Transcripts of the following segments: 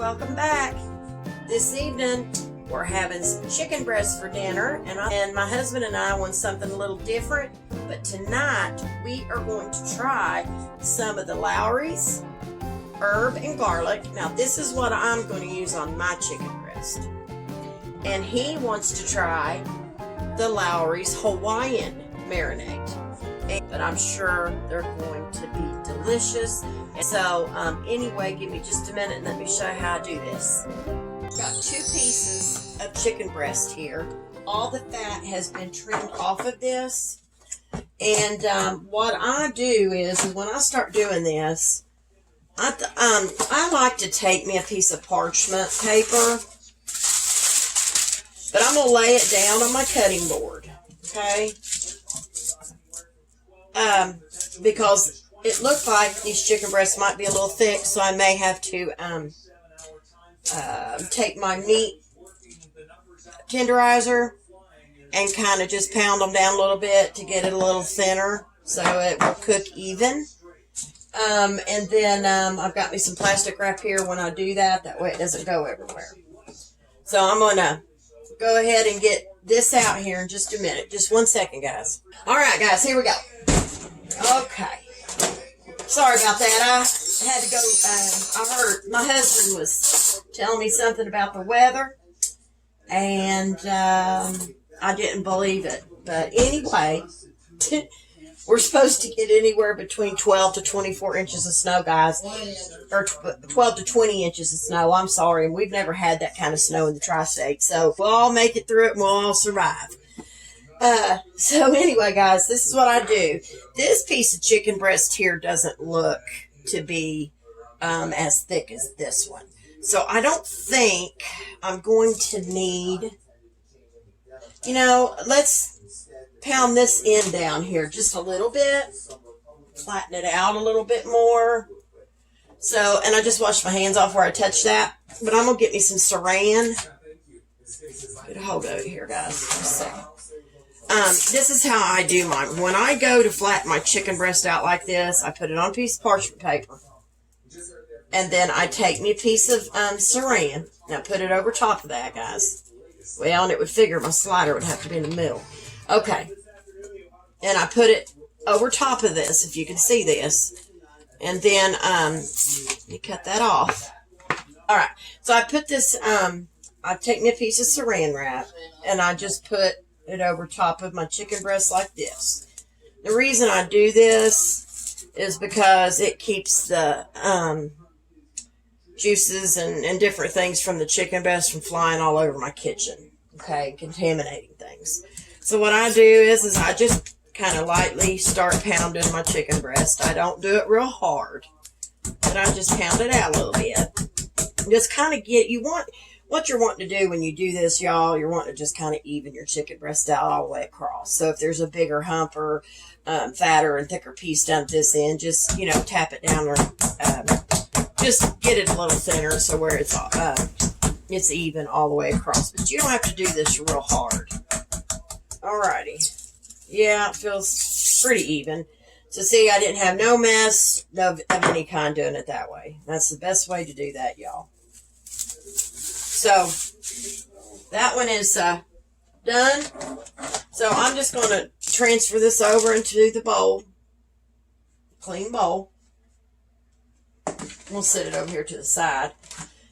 welcome back. This evening we're having some chicken breasts for dinner, and my husband and I want something a little different, but tonight we are going to try some of the Lawry's herb and garlic. Now this is what I'm going to use on my chicken breast, and he wants to try the Lawry's Hawaiian marinade, but I'm sure they're going to be delicious. So anyway, give me just a minute and let me show you how I do this. I've got 2 pieces of chicken breast here. All the fat has been trimmed off of this. And what I do is when I start doing this, I like to take me a piece of parchment paper, but I'm going to lay it down on my cutting board, okay? Because it looked like these chicken breasts might be a little thick, so I may have to take my meat tenderizer and kind of just pound them down a little bit to get it a little thinner so it will cook even. And then I've got me some plastic wrap here when I do that. That way it doesn't go everywhere. So I'm going to go ahead and get this out here in just a minute. Just 1 second, guys. All right, guys, here we go. Okay. Sorry about that. I had to go, I heard my husband was telling me something about the weather, and I didn't believe it. But anyway, we're supposed to get anywhere between 12 to 24 inches of snow, guys. Or 12 to 20 inches of snow, I'm sorry. And we've never had that kind of snow in the tri-state. So we'll all make it through it and we'll all survive. So anyway, guys, this is what I do. This piece of chicken breast here doesn't look to be as thick as this one. So I don't think I'm going to need, let's pound this end down here just a little bit. Flatten it out a little bit more. So, and I just washed my hands off where I touched that. But I'm going to get me some saran. Get a hold of it here, guys. Just a second. This is how I do mine. When I go to flatten my chicken breast out like this, I put it on a piece of parchment paper. And then I take me a piece of saran. Now put it over top of that, guys. Well, and it would figure my slider would have to be in the middle. Okay. And I put it over top of this, if you can see this. And then you cut that off. All right. So I put this, I've taken a piece of saran wrap, and I just put it over top of my chicken breast like this. The reason I do this is because it keeps the juices and different things from the chicken breast from flying all over my kitchen, okay, contaminating things. So what I do is I just kind of lightly start pounding my chicken breast. I don't do it real hard, but I just pound it out a little bit. Just kind of what you're wanting to do when you do this, y'all, you're wanting to just kind of even your chicken breast out all the way across. So if there's a bigger hump or fatter and thicker piece down at this end, just, tap it down or just get it a little thinner so where it's even all the way across. But you don't have to do this real hard. Alrighty. Yeah, it feels pretty even. So see, I didn't have no mess of any kind doing it that way. That's the best way to do that, y'all. So, that one is done. So, I'm just going to transfer this over into the bowl. Clean bowl. We'll set it over here to the side.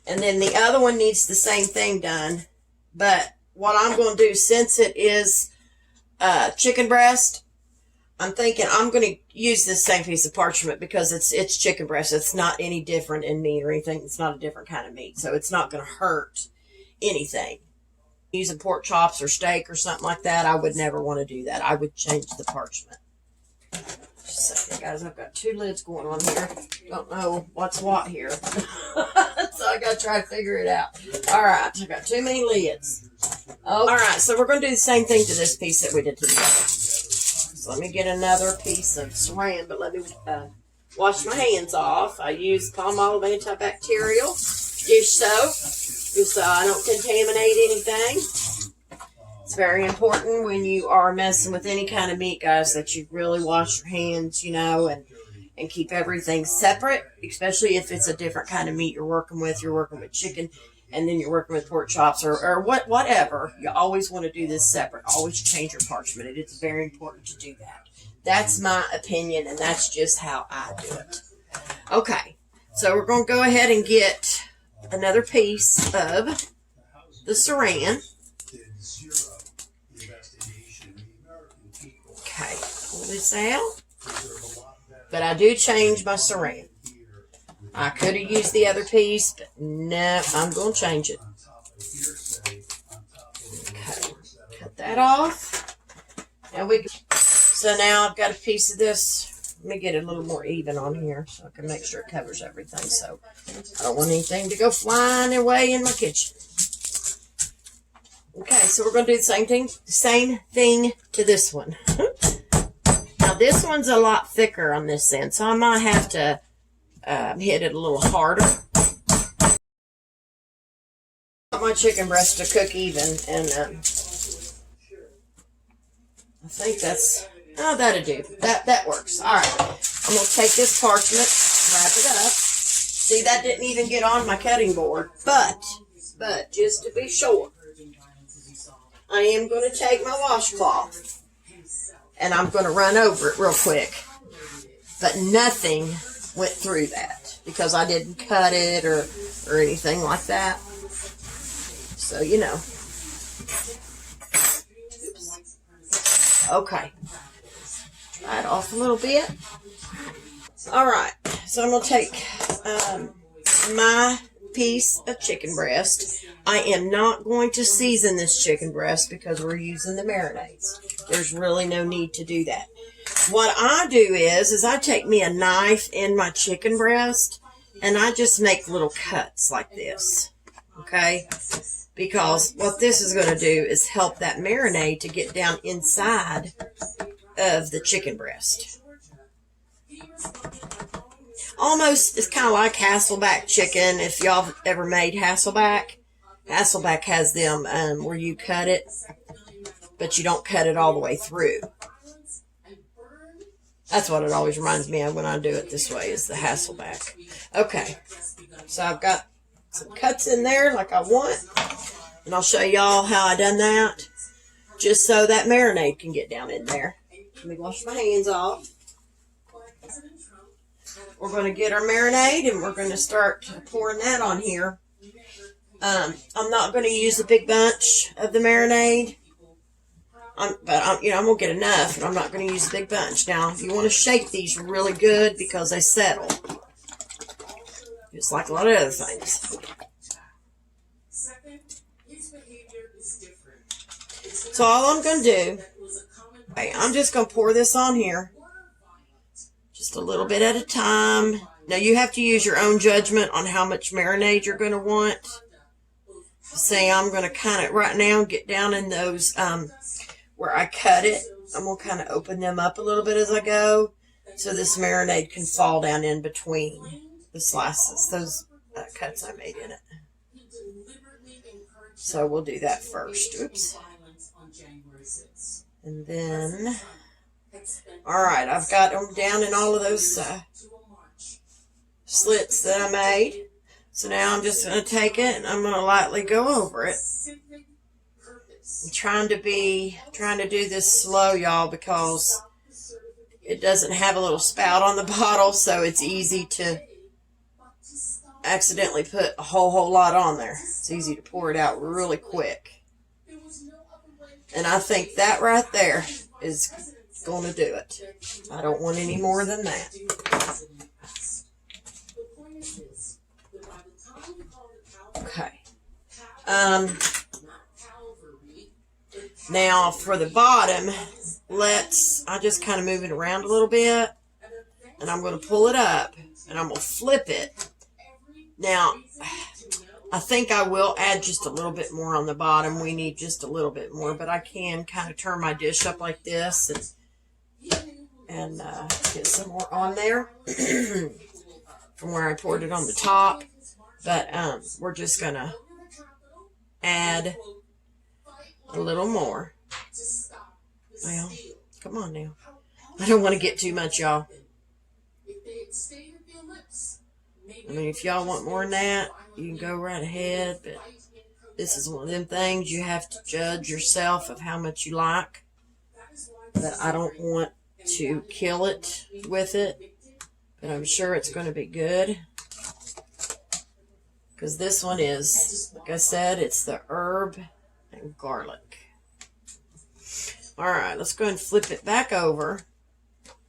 And then the other one needs the same thing done. But what I'm going to do, since it is chicken breast, I'm thinking I'm going to use this same piece of parchment because it's chicken breast. It's not any different in meat or anything. It's not a different kind of meat. So it's not going to hurt anything. Using pork chops or steak or something like that, I would never want to do that. I would change the parchment. Just a second, guys. I've got 2 lids going on here. Don't know what's what here. So I got to try to figure it out. All right. I've got too many lids. Okay. All right. So we're going to do the same thing to this piece that we did to the other. So let me get another piece of saran, but let me wash my hands off. I use Palmolive antibacterial dish soap, so I don't contaminate anything. It's very important when you are messing with any kind of meat, guys, that you really wash your hands, and and keep everything separate, especially if it's a different kind of meat you're working with. You're working with chicken, and then you're working with pork chops or whatever. You always want to do this separate. Always change your parchment. It is very important to do that. That's my opinion, and that's just how I do it. Okay, so we're going to go ahead and get another piece of the saran. Okay, pull this out. But I do change my saran. I could have used the other piece, but no, I'm going to change it. Okay, cut that off. So now I've got a piece of this. Let me get it a little more even on here so I can make sure it covers everything. So I don't want anything to go flying away in my kitchen. Okay, so we're going to do the same thing to this one. Now this one's a lot thicker on this end, so I might have to hit it a little harder. I want my chicken breast to cook even, and I think that'll do. That works. All right, I'm gonna take this parchment, wrap it up. See, that didn't even get on my cutting board, but just to be sure, I am going to take my washcloth and I'm going to run over it real quick. But nothing went through that because I didn't cut it or anything like that. So, you know. Oops. Okay. Try it off a little bit. All right. So I'm going to take my piece of chicken breast. I am not going to season this chicken breast because we're using the marinades. There's really no need to do that. What I do is I take me a knife in my chicken breast and I just make little cuts like this. Okay? Because what this is going to do is help that marinade to get down inside of the chicken breast. Almost, it's kind of like Hasselback chicken. If y'all ever made Hasselback has them where you cut it, but you don't cut it all the way through. That's what it always reminds me of when I do it this way, is the Hasselback. Okay, so I've got some cuts in there like I want, and I'll show y'all how I done that, just so that marinade can get down in there. Let me wash my hands off. We're going to get our marinade, and we're going to start pouring that on here. I'm not going to use a big bunch of the marinade, but I'm going to get enough, and I'm not going to use a big bunch. Now, you want to shake these really good because they settle, just like a lot of other things. So all I'm going to do, I'm just going to pour this on here. Just a little bit at a time. Now, you have to use your own judgment on how much marinade you're going to want. See, I'm going to kind of, right now, get down in those, where I cut it. I'm going to kind of open them up a little bit as I go, so this marinade can fall down in between the slices, those cuts I made in it. So we'll do that first. Oops. And then... Alright, I've got them down in all of those slits that I made. So now I'm just going to take it and I'm going to lightly go over it. I'm trying to do this slow, y'all, because it doesn't have a little spout on the bottle, so it's easy to accidentally put a whole lot on there. It's easy to pour it out really quick. And I think that right there is going to do it. I don't want any more than that. Okay. Now for the bottom, I just kind of move it around a little bit, and I'm going to pull it up, and I'm going to flip it. Now, I think I will add just a little bit more on the bottom. We need just a little bit more, but I can kind of turn my dish up like this and get some more on there from where I poured it on the top. But we're just going to add a little more. Well, come on now. I don't want to get too much, y'all. I mean, if y'all want more than that, you can go right ahead, but this is one of them things you have to judge yourself of how much you like. But I don't want to kill it with it, but I'm sure it's going to be good. Because this one is, like I said, it's the herb and garlic. Alright, let's go ahead and flip it back over.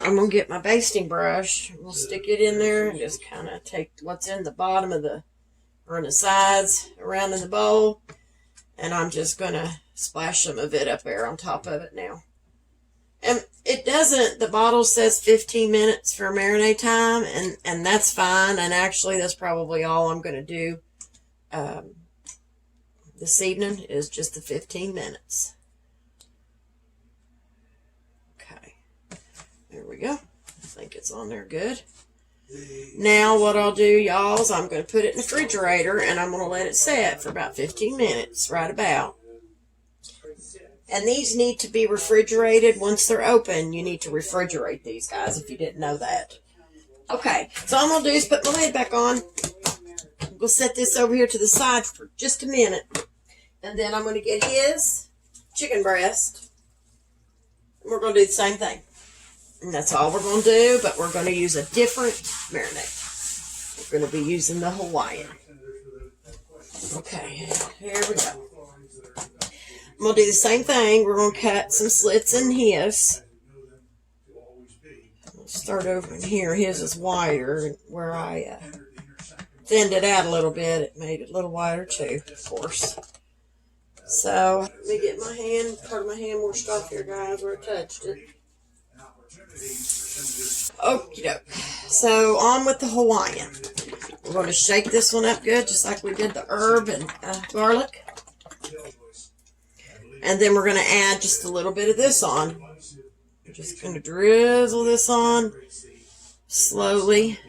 I'm going to get my basting brush. We'll stick it in there and just kind of take what's in the bottom of the, or in the sides, around in the bowl. And I'm just going to splash some of it up there on top of it now. And it doesn't, the bottle says 15 minutes for marinade time, and that's fine. And actually, that's probably all I'm going to do this evening is just the 15 minutes. There we go. I think it's on there good. Now what I'll do, y'all, is I'm going to put it in the refrigerator and I'm going to let it set for about 15 minutes, right about. And these need to be refrigerated once they're open. You need to refrigerate these, guys, if you didn't know that. Okay, so all I'm going to do is put my lid back on. I'm going to set this over here to the side for just a minute. And then I'm going to get his chicken breast. And we're going to do the same thing. And that's all we're going to do, but we're going to use a different marinade. We're going to be using the Hawaiian. Okay, here we go. I'm going to do the same thing. We're going to cut some slits in his. I'll start over in here. His is wider, where I thinned it out a little bit. It made it a little wider too, of course. So, let me get my hand, part of my hand washed off here, guys, where I touched it. Okie doke. So on with the Hawaiian. We're going to shake this one up good, just like we did the herb and garlic. And then we're going to add just a little bit of this on. We're just going to drizzle this on slowly.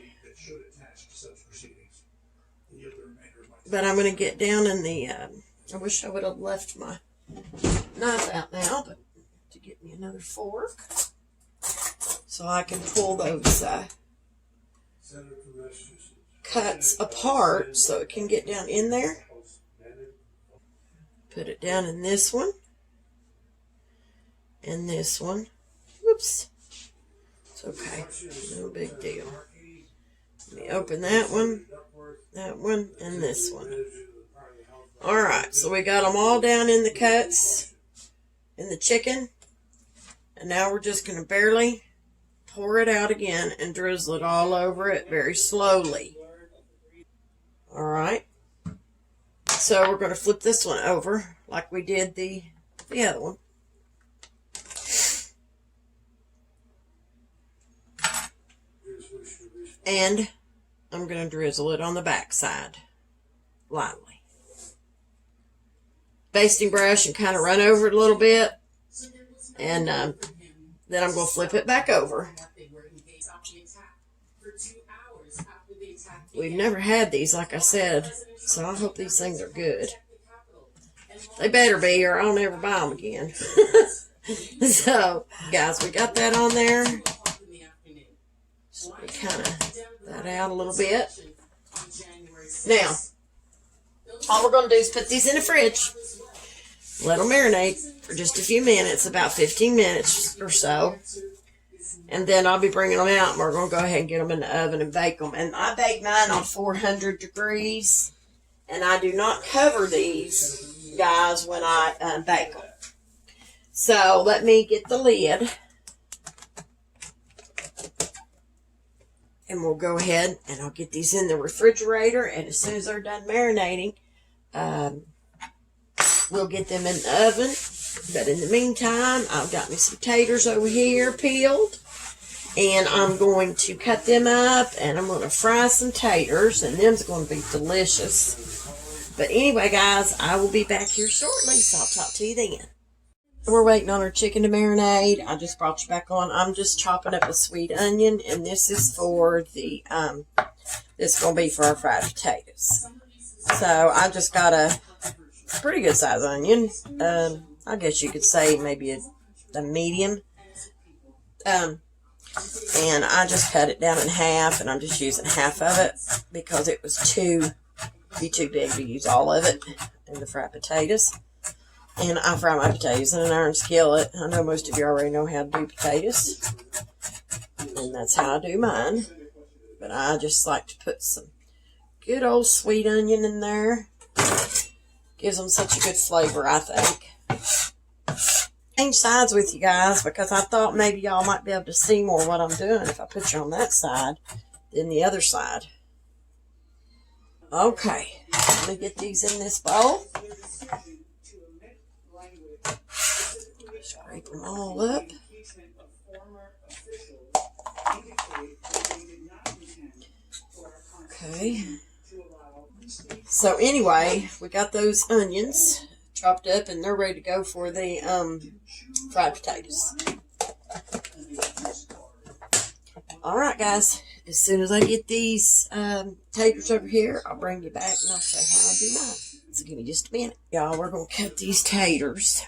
But I'm going to get down in the, I wish I would have left my knife out now, but to get me another fork. So I can pull those cuts apart so it can get down in there. Put it down in this one. And this one. Whoops. It's okay. No big deal. Let me open that one, and this one. Alright, so we got them all down in the cuts in the chicken. And now we're just going to barely pour it out again and drizzle it all over it very slowly. Alright. So we're going to flip this one over like we did the other one. And I'm going to drizzle it on the back side lightly. Basting brush and kind of run over it a little bit. And then I'm going to flip it back over. We've never had these, like I said, so I hope these things are good. They better be, or I'll never buy them again. So, guys, we got that on there. So we kind of that out a little bit. Now, all we're going to do is put these in the fridge. Let them marinate for just a few minutes, about 15 minutes or so. And then I'll be bringing them out, and we're going to go ahead and get them in the oven and bake them. And I bake mine on 400 degrees. And I do not cover these, guys, when I bake them. So let me get the lid. And we'll go ahead and I'll get these in the refrigerator. And as soon as they're done marinating, we'll get them in the oven. But in the meantime, I've got me some taters over here peeled. And I'm going to cut them up. And I'm going to fry some taters. And them's going to be delicious. But anyway, guys, I will be back here shortly. So I'll talk to you then. We're waiting on our chicken to marinate. I just brought you back on. I'm just chopping up a sweet onion. And this is for the, this is going to be for our fried potatoes. So I just got a pretty good size onion. I guess you could say maybe a medium. And I just cut it down in half, and I'm just using half of it because it was too big to use all of it in the fried potatoes. And I fry my potatoes in an iron skillet. I know most of you already know how to do potatoes, and that's how I do mine. But I just like to put some good old sweet onion in there. Gives them such a good flavor, I think. Change sides with you guys because I thought maybe y'all might be able to see more what I'm doing if I put you on that side than the other side. Okay, let me get these in this bowl. Scrape them all up. Okay. So anyway, we got those onions chopped up and they're ready to go for the fried potatoes. Alright guys, as soon as I get these taters over here, I'll bring you back and I'll show you how I do mine. So give me just a minute. Y'all, we're going to cut these taters.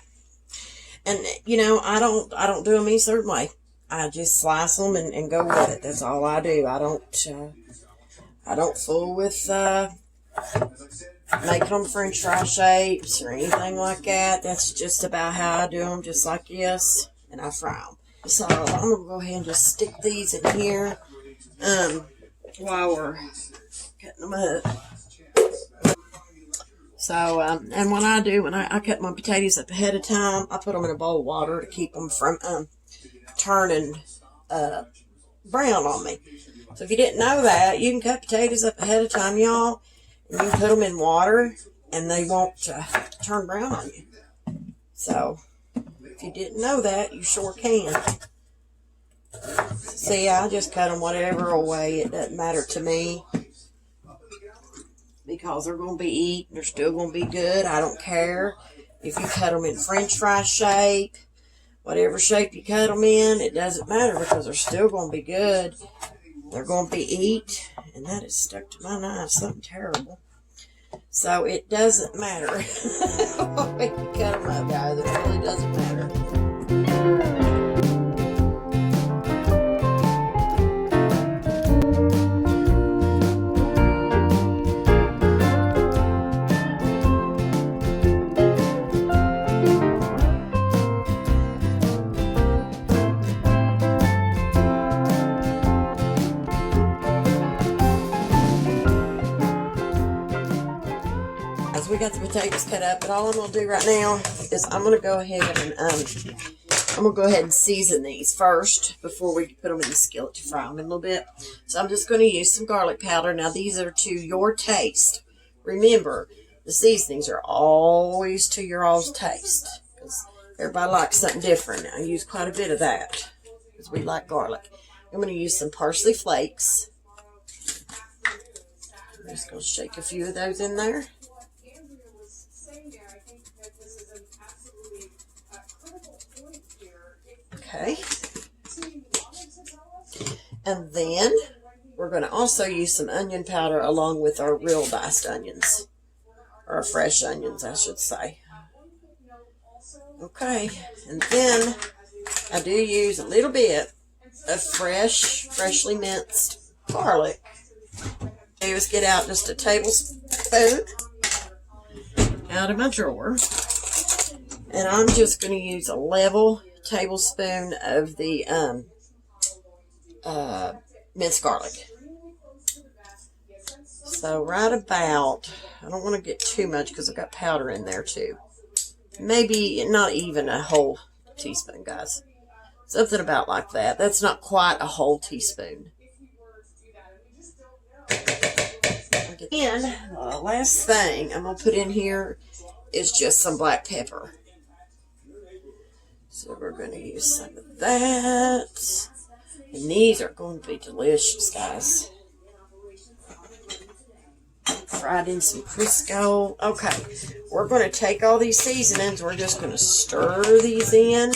And, you know, I don't do them any certain way. I just slice them and go with it. That's all I do. I don't fool with making them French fry shapes or anything like that. That's just about how I do them, just like this, and I fry them. So I'm going to go ahead and just stick these in here while we're cutting them up. So, and what I do when I cut my potatoes up ahead of time, I put them in a bowl of water to keep them from turning brown on me. So if you didn't know that, you can cut potatoes up ahead of time, y'all, and you can put them in water, and they won't turn brown on you. So if you didn't know that, you sure can. See, I just cut them whatever way. It doesn't matter to me because they're going to be eaten. They're still going to be good. I don't care if you cut them in French fry shape. Whatever shape you cut them in, it doesn't matter because they're still going to be good. They're going to be eat. And that is stuck to my knife. Something terrible. So it doesn't matter. What way you cut them up, guys. It really doesn't matter. We got the potatoes cut up, but all I'm going to do right now is I'm going to go ahead and season these first before we put them in the skillet to fry them in a little bit. So I'm just going to use some garlic powder. Now these are to your taste. Remember, the seasonings are always to your all's taste because everybody likes something different. I use quite a bit of that because we like garlic. I'm going to use some parsley flakes. I'm just going to shake a few of those in there. Okay, and then we're going to also use some onion powder along with our real diced onions, or fresh onions, I should say. Okay, and then I do use a little bit of freshly minced garlic. I do is get out just a tablespoon out of my drawer, and I'm just going to use a level tablespoon of the minced garlic. So right about, I don't want to get too much because I've got powder in there too. Maybe not even a whole teaspoon, guys. Something about like that. That's not quite a whole teaspoon. And the last thing I'm going to put in here is just some black pepper. So we're going to use some of that. And these are going to be delicious, guys. Fried in some Crisco. Okay, we're going to take all these seasonings. We're just going to stir these in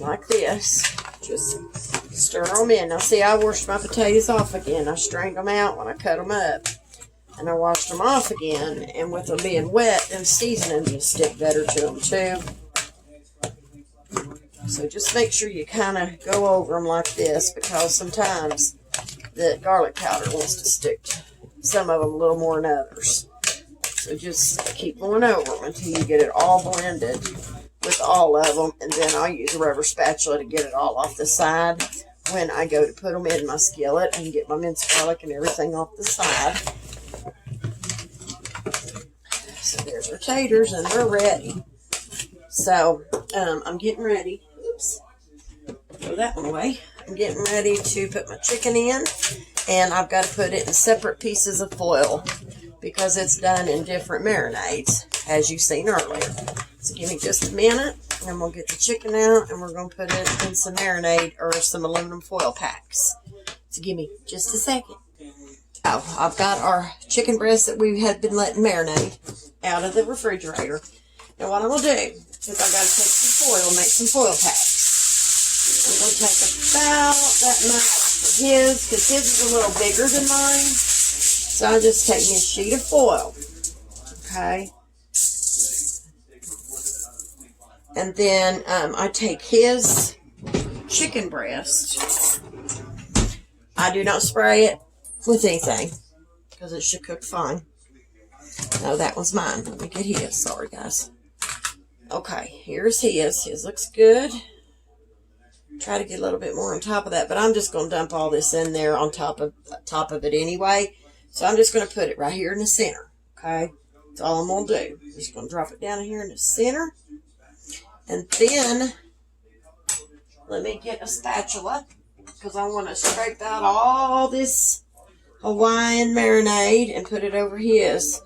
like this. Just stir them in. Now see, I washed my potatoes off again. I strained them out when I cut them up. And I washed them off again. And with them being wet, them seasonings will stick better to them too. So just make sure you kind of go over them like this, because sometimes the garlic powder wants to stick to some of them a little more than others. So just keep going over them until you get it all blended with all of them. And then I'll use a rubber spatula to get it all off the side when I go to put them in my skillet and get my minced garlic and everything off the side. So there's our taters, and they're ready. So I'm getting ready. Oops. Throw that one away. I'm getting ready to put my chicken in, and I've got to put it in separate pieces of foil because it's done in different marinades, as you've seen earlier. So give me just a minute, and we'll get the chicken out, and we're going to put it in some marinade or some aluminum foil packs. So give me just a second. Oh, I've got our chicken breast that we had been letting marinate out of the refrigerator. Now what I'm going to do is I've got to take some foil, make some foil packs. I'm going to take about that much of his, because his is a little bigger than mine. So I just take me a sheet of foil. Okay. And then I take his chicken breast. I do not spray it with anything, because it should cook fine. No, that one's mine. Let me get his. Sorry, guys. Okay, here's his. His looks good. Try to get a little bit more on top of that, but I'm just going to dump all this in there on top of it anyway. So I'm just going to put it right here in the center. Okay, that's all I'm going to do. I'm just going to drop it down here in the center. And then, let me get a spatula, because I want to scrape out all this Hawaiian marinade and put it over his.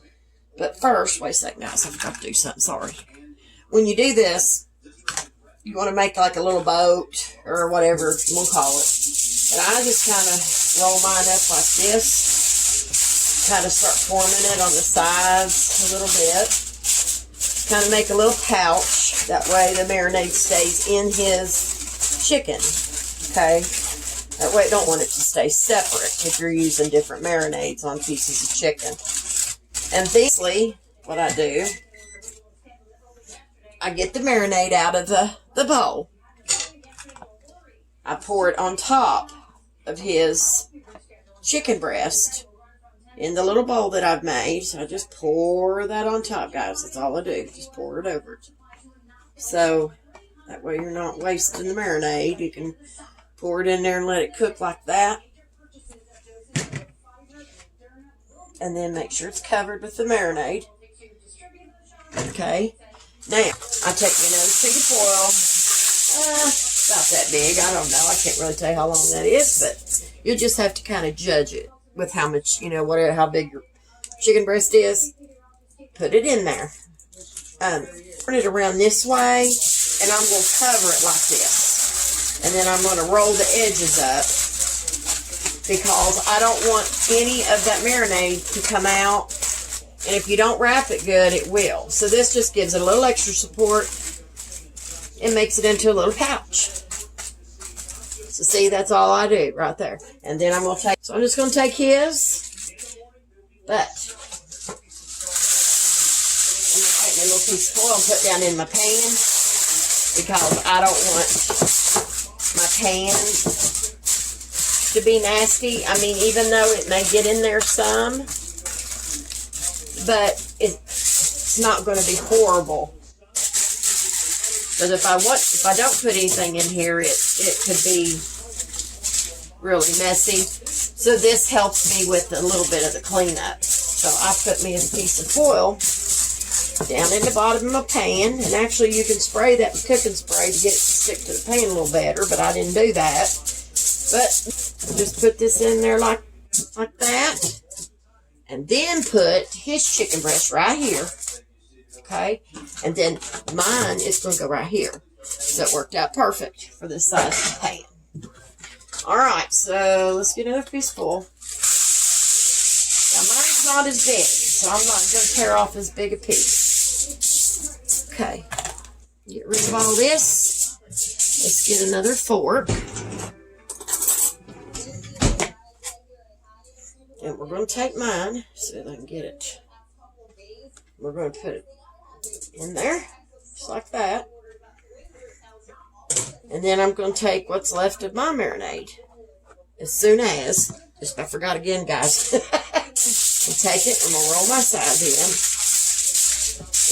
But first, wait a second, guys, I've got to do something, sorry. When you do this, you want to make like a little boat, or whatever you want to call it. And I just kind of roll mine up like this. Kind of start forming it on the sides a little bit. Kind of make a little pouch. That way the marinade stays in his chicken. Okay? That way I don't want it to stay separate if you're using different marinades on pieces of chicken. And basically, what I do, I get the marinade out of the bowl. I pour it on top of his chicken breast in the little bowl that I've made. So I just pour that on top, guys. That's all I do. Just pour it over it. So that way you're not wasting the marinade. You can pour it in there and let it cook like that. And then make sure it's covered with the marinade. Okay. Now, I take me another sheet of foil. About that big. I don't know. I can't really tell you how long that is, but you'll just have to kind of judge it with how much, whatever, how big your chicken breast is. Put it in there. Turn it around this way, and I'm going to cover it like this. And then I'm going to roll the edges up, because I don't want any of that marinade to come out. And if you don't wrap it good, it will. So this just gives it a little extra support and makes it into a little pouch. So see, that's all I do right there. And then I'm going to take, so I'm just going to take his, but I'm going to take my little piece of foil and put down in my pan, because I don't want my pan to be nasty. I mean, even though it may get in there some, but it's not going to be horrible. Because if I don't put anything in here, it could be really messy. So this helps me with a little bit of the cleanup. So I put me a piece of foil down in the bottom of my pan. And actually you can spray that with cooking spray to get it to stick to the pan a little better, but I didn't do that. But just put this in there like that. And then put his chicken breast right here. Okay? And then mine is going to go right here. So it worked out perfect for this size of pan. Alright, so let's get another piece full. Now mine's not as big, so I'm not going to tear off as big a piece. Okay. Get rid of all this. Let's get another fork. And we're going to take mine, so that I can get it. We're going to put it in there, just like that. And then I'm going to take what's left of my marinade. As soon as, just I forgot again, guys. And take it, I'm going to roll my sides in.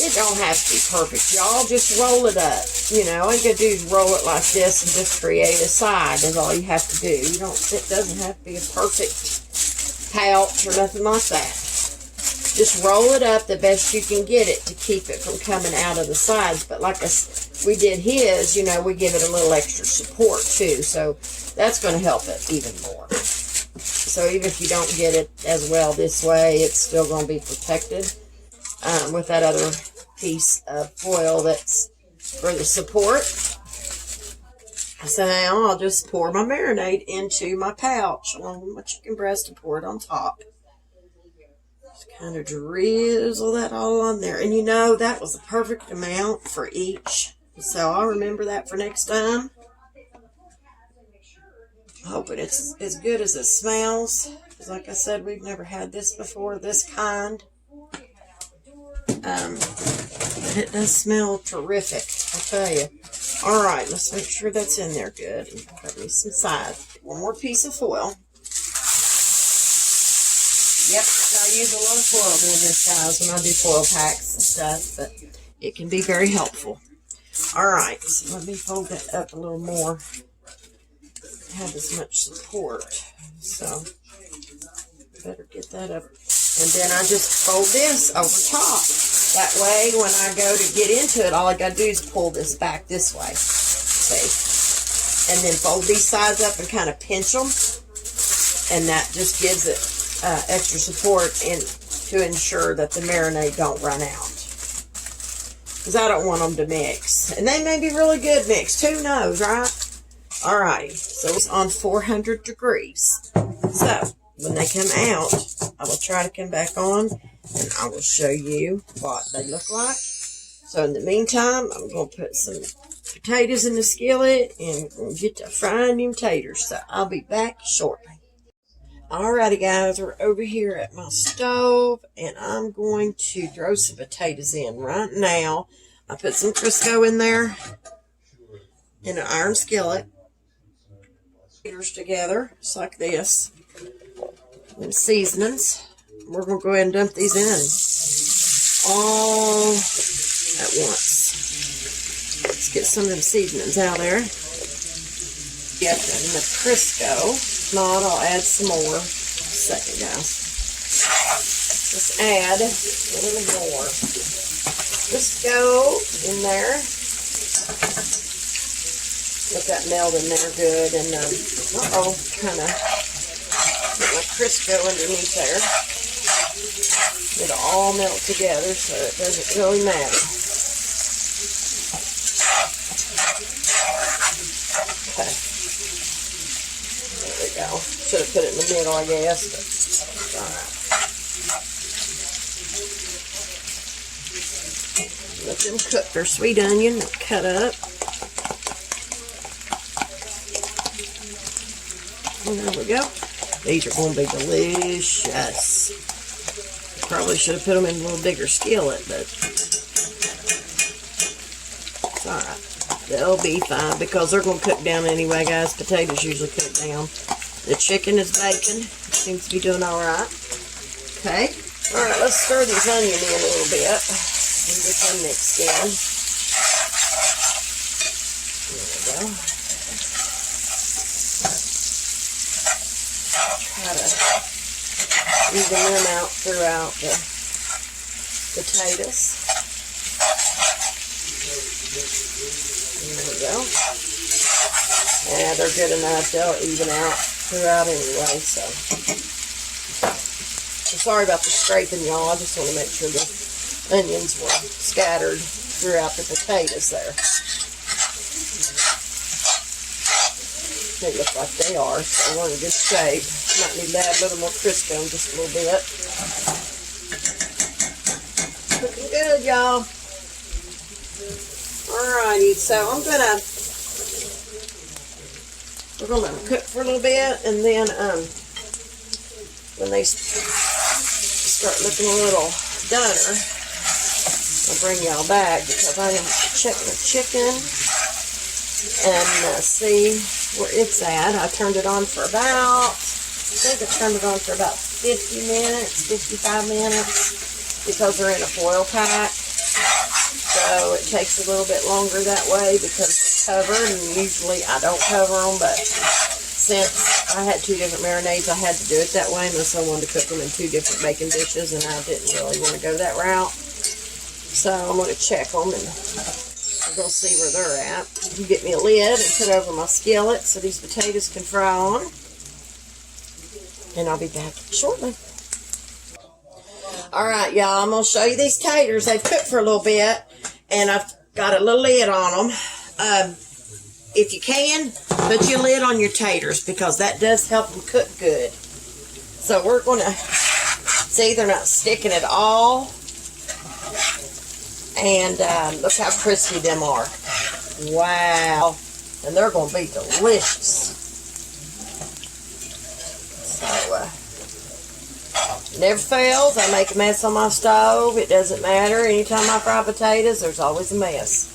It don't have to be perfect, y'all. Just roll it up. You know, all you got to do is roll it like this and just create a side is all you have to do. You don't. It doesn't have to be a perfect pouch or nothing like that. Just roll it up the best you can get it to keep it from coming out of the sides. But like we did his, you know, we give it a little extra support too. So that's going to help it even more. So even if you don't get it as well this way, it's still going to be protected with that other piece of foil that's for the support. So now I'll just pour my marinade into my pouch along with my chicken breast and pour it on top. Just kind of drizzle that all on there. And you know, that was the perfect amount for each. So I'll remember that for next time. Hoping it's as good as it smells. Because like I said, we've never had this before, this kind. But it does smell terrific, I'll tell you. Alright, let's make sure that's in there good. And got me some sides. One more piece of foil. Yep, I use a lot of foil doing this, guys, when I do foil packs and stuff, but it can be very helpful. Alright, so let me fold that up a little more. Have as much support, so better get that up. And then I just fold this over top. That way, when I go to get into it, all I gotta do is pull this back this way. See? And then fold these sides up and kind of pinch them. And that just gives it extra support to ensure that the marinade don't run out. Because I don't want them to mix. And they may be really good mixed. Who knows, right? Alrighty. So it's on 400 degrees. So when they come out, I will try to come back on and I will show you what they look like. So in the meantime, I'm going to put some potatoes in the skillet and we're going to get to frying them taters. So I'll be back shortly. Alrighty guys, we're over here at my stove and I'm going to throw some potatoes in right now. I put some Crisco in there in an iron skillet. Taters together, just like this. And seasonings. We're going to go ahead and dump these in all at once. Let's get some of them seasonings out there. Yep, and the Crisco. If not, I'll add some more. Second, guys. Just add a little more Crisco in there. Let that melt in there good. And, kind of get my Crisco underneath there. It'll all melt together, so it doesn't really matter. Okay. There we go. Should have put it in the middle, I guess, but it's alright. Let them cook their sweet onion. They'll cut up. And there we go. These are going to be delicious. Probably should have put them in a little bigger skillet, but it's alright. They'll be fine because they're going to cook down anyway, guys. Potatoes usually cook down. The chicken is baking. It seems to be doing alright. Okay. Alright, let's stir these onions in a little bit and get them mixed in. There we go. Try to even them out throughout the potatoes. There we go. Yeah, they're good enough. They'll even out throughout anyway, so. Sorry about the scraping, y'all. I just want to make sure the onions were scattered throughout the potatoes there. They look like they are, so we're in good shape. Might need to add a little more Crisco in just a little bit. Looking good, y'all. Alrighty, so we're gonna cook for a little bit, and then when they start looking a little doner, I'll bring y'all back because I am to check my chicken. and see where it's at. I turned it on for about, I think I turned it on for about 50 minutes, 55 minutes, because they're in a foil pack. So it takes a little bit longer that way because it's covered, and usually I don't cover them, but since I had 2 different marinades, I had to do it that way unless I wanted to cook them in 2 different baking dishes, and I didn't really want to go that route. So I'm going to check them, and I'm going to see where they're at. Get me a lid and put over my skillet so these potatoes can fry on. And I'll be back shortly. Alright, y'all, I'm going to show you these taters. They've cooked for a little bit, and I've got a little lid on them. If you can, put your lid on your taters because that does help them cook good. So we're going to see they're not sticking at all. And look how crispy them are. Wow. And they're going to be delicious. So, never fails. I make a mess on my stove. It doesn't matter. Anytime I fry potatoes, there's always a mess.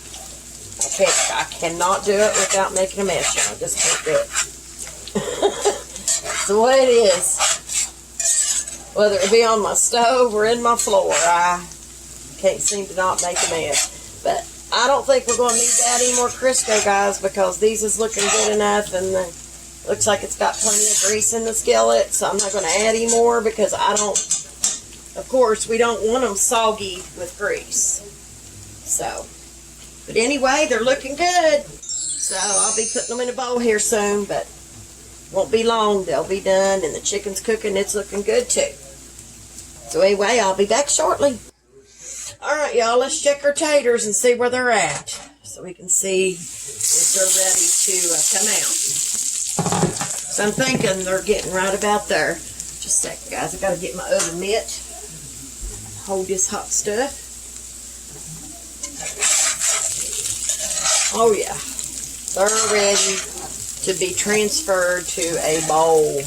I cannot do it without making a mess, y'all. I just can't do it. It's the way it is. Whether it be on my stove or in my floor, I can't seem to not make a mess. But I don't think we're going to need to add any more Crisco, guys, because these is looking good enough, and looks like it's got plenty of grease in the skillet, so I'm not going to add any more because I don't, of course, we don't want them soggy with grease. So, but anyway, they're looking good. So I'll be putting them in a bowl here soon, but won't be long. They'll be done, and the chicken's cooking. It's looking good too. So anyway, I'll be back shortly. Alright, y'all, let's check our taters and see where they're at so we can see if they're ready to come out. So I'm thinking they're getting right about there. Just a second, guys. I've got to get my oven mitt. Hold this hot stuff. Oh, yeah. They're ready to be transferred to a bowl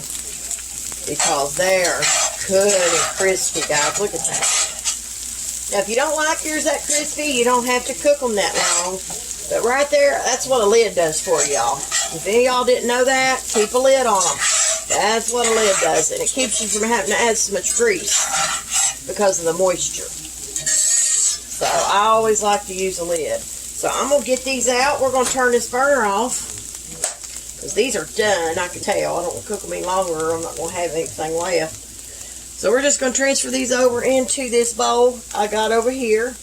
because they're good and crispy, guys. Look at that. Now, if you don't like yours that crispy, you don't have to cook them that long. But right there, that's what a lid does for y'all. If any of y'all didn't know that, keep a lid on them. That's what a lid does. And it keeps you from having to add so much grease because of the moisture. So I always like to use a lid. So I'm going to get these out. We're going to turn this burner off because these are done. I can tell. I don't want to cook them any longer or I'm not going to have anything left. So we're just going to transfer these over into this bowl I got over here.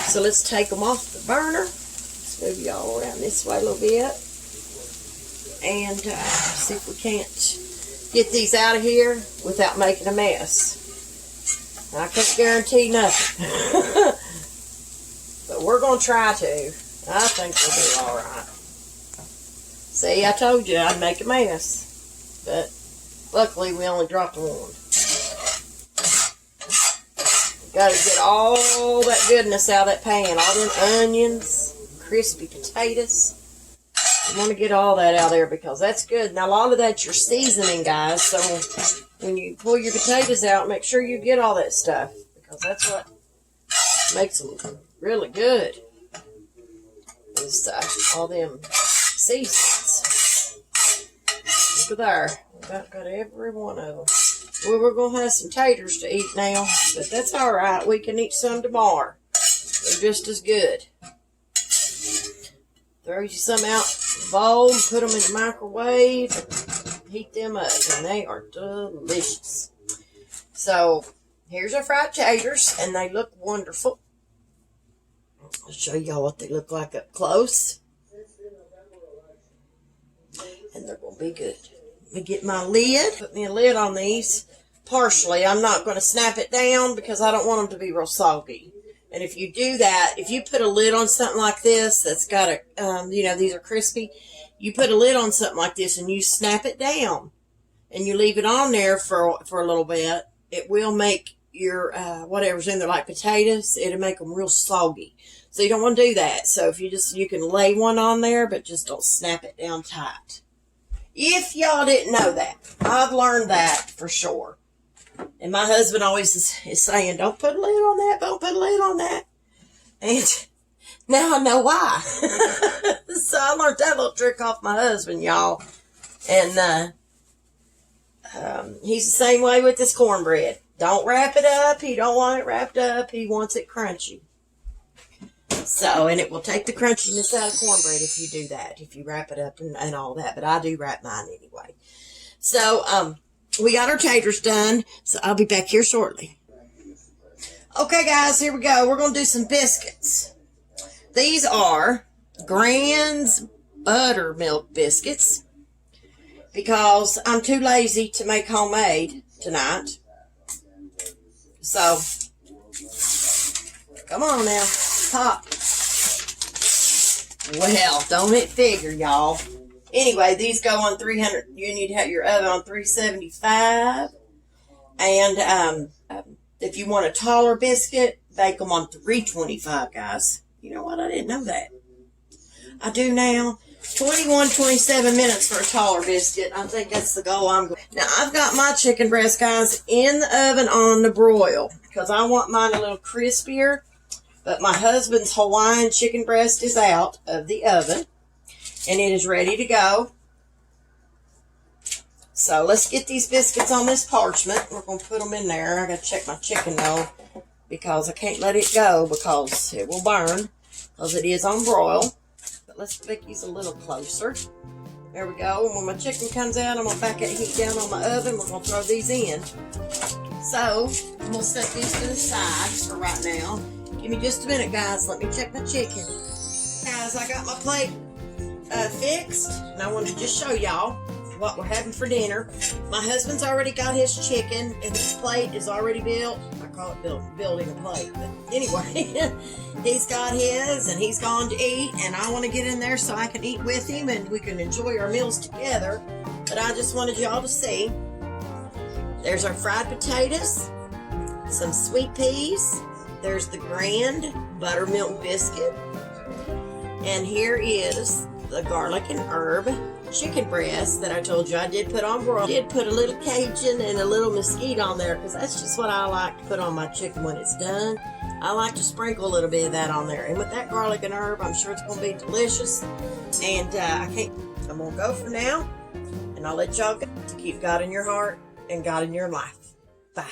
So let's take them off the burner. Let's move y'all around this way a little bit. And see if we can't get these out of here without making a mess. I can't guarantee nothing. But we're going to try to. I think we'll do alright. See, I told you I'd make a mess. But luckily we only dropped one. Got to get all that goodness out of that pan. All them onions, crispy potatoes. You want to get all that out of there because that's good. Now, a lot of that's your seasoning, guys. So, when you pull your potatoes out, make sure you get all that stuff because that's what makes them really good. Is all them seasonings. Look at there. About got every one of them. Well, we're going to have some taters to eat now, but that's all right. We can eat some tomorrow. They're just as good. Throw you some out in the bowl and put them in the microwave and heat them up, and they are delicious. So, here's our fried taters, and they look wonderful. I'll show y'all what they look like up close. And they're going to be good. Let me get my lid. Put me a lid on these. Partially. I'm not going to snap it down because I don't want them to be real soggy. And if you do that, if you put a lid on something like this that's got a, these are crispy. You put a lid on something like this and you snap it down and you leave it on there for a little bit, it will make your, whatever's in there, like potatoes, it'll make them real soggy. So you don't want to do that. So if you can lay one on there, but just don't snap it down tight. If y'all didn't know that, I've learned that for sure. And my husband always is saying, don't put a lid on that, don't put a lid on that. And Now I know why. So I learned that little trick off my husband, y'all. And he's the same way with this cornbread. Don't wrap it up. He don't want it wrapped up. He wants it crunchy. So, and it will take the crunchiness out of cornbread if you do that, if you wrap it up and all that. But I do wrap mine anyway. So, we got our taters done. So I'll be back here shortly. Okay, guys, here we go. We're going to do some biscuits. These are Grand's buttermilk biscuits because I'm too lazy to make homemade tonight. So, come on now, pop. Well, don't it figure, y'all. Anyway, these go on 300. You need to have your oven on 375. And if you want a taller biscuit, bake them on 325, guys. You know what? I didn't know that. I do now. 27 minutes for a taller biscuit. I think that's the goal I'm going. Now, I've got my chicken breast, guys, in the oven on the broil because I want mine a little crispier. But my husband's Hawaiian chicken breast is out of the oven, and it is ready to go. So let's get these biscuits on this parchment. We're going to put them in there. I got to check my chicken, though, because I can't let it go because it will burn because it is on broil. But let's make these a little closer. There we go. And when my chicken comes out, I'm going to back that heat down on my oven. We're going to throw these in. So I'm going to set these to the side for right now. Give me just a minute, guys. Let me check my chicken. Guys, I got my plate fixed, and I wanted to just show y'all what we're having for dinner. My husband's already got his chicken, and his plate is already built. I call it building a plate, but anyway, he's got his, and he's gone to eat, and I want to get in there so I can eat with him, and we can enjoy our meals together. But I just wanted y'all to see. There's our fried potatoes, some sweet peas. There's the Grand buttermilk biscuit. And here is the garlic and herb chicken breast that I told you I did put on broil. I did put a little Cajun and a little mesquite on there because that's just what I like to put on my chicken when it's done. I like to sprinkle a little bit of that on there. And with that garlic and herb, I'm sure it's going to be delicious. And I'm going to go for now. And I'll let y'all go to keep God in your heart and God in your life. Bye.